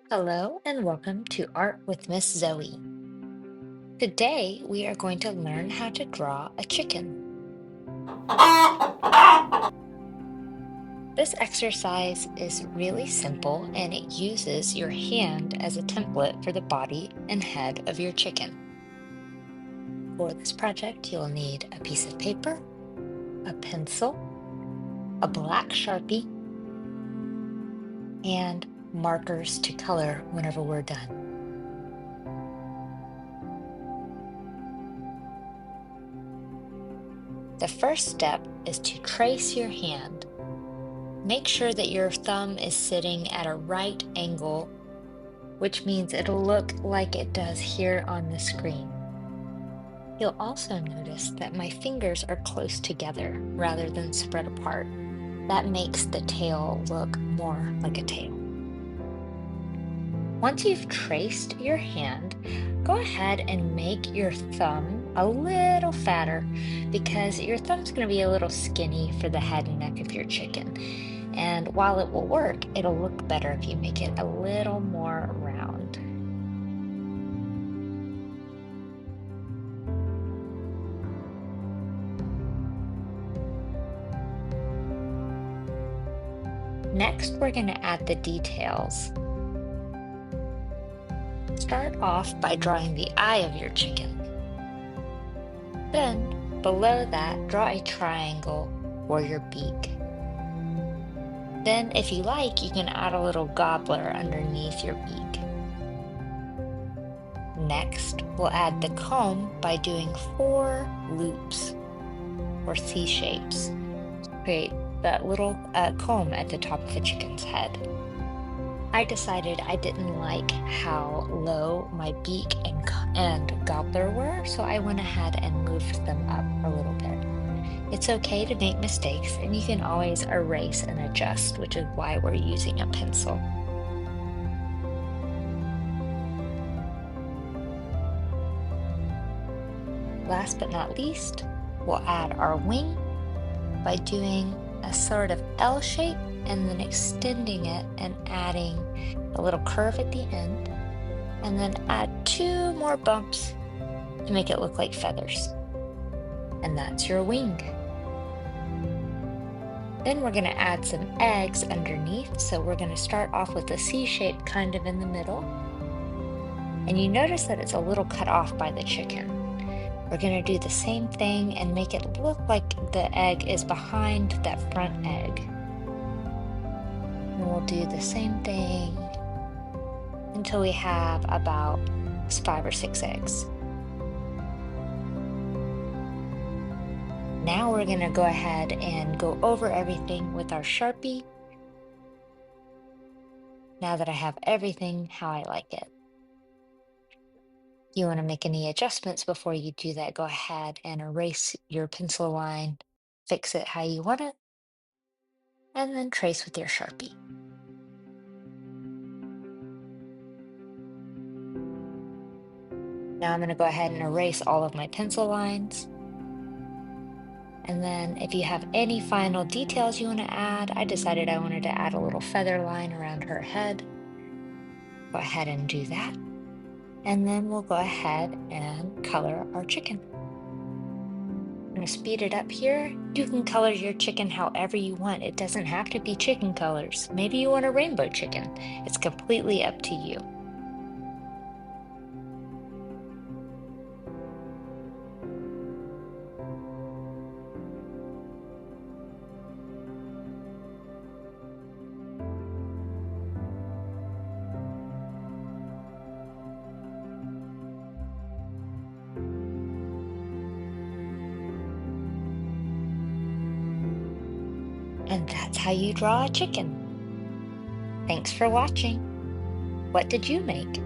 Hello and welcome to Art with Miss Zoe. Today we are going to learn how to draw a chicken. This exercise is really simple and it uses your hand as a template for the body and head of your chicken. For this project, you'll need a piece of paper, a pencil, a black Sharpie, and markers to color whenever we're done. The first step is to trace your hand. Make sure that your thumb is sitting at a right angle, which means it'll look like it does here on the screen. You'll also notice that my fingers are close together rather than spread apart. That makes the tail look more like a tail. Once you've traced your hand, go ahead and make your thumb a little fatter because your thumb's going to be a little skinny for the head and neck of your chicken. And while it will work, it'll look better if you make it a little more round. Next, we're going to add the details. Start off by drawing the eye of your chicken. Then, below that, draw a triangle for your beak. Then, if you like, you can add a little gobbler underneath your beak. Next, we'll add the comb by doing 4 loops or C shapes. Create that little comb at the top of the chicken's head. I decided I didn't like how low my beak and gobbler were, so I went ahead and moved them up a little bit. It's okay to make mistakes, and you can always erase and adjust, which is why we're using a pencil. Last but not least, we'll add our wing by doing a sort of L shape and then extending it and adding a little curve at the end, and then add 2 more bumps to make it look like feathers. And that's your wing. Then we're going to add some eggs underneath. So we're going to start off with a C shape kind of in the middle. And you notice that it's a little cut off by the chicken. We're going to do the same thing and make it look like the egg is behind that front egg. And we'll do the same thing until we have about 5 or 6 eggs. Now we're going to go ahead and go over everything with our Sharpie. Now that I have everything how I like it. You want to make any adjustments before you do that, go ahead and erase your pencil line, fix it how you want it, and then trace with your Sharpie. Now I'm going to go ahead and erase all of my pencil lines. And then if you have any final details you want to add, I decided I wanted to add a little feather line around her head. Go ahead and do that. And then we'll go ahead and color our chicken. I'm going to speed it up here. You can color your chicken however you want. It doesn't have to be chicken colors. Maybe you want a rainbow chicken. It's completely up to you. And that's how you draw a chicken. Thanks for watching. What did you make?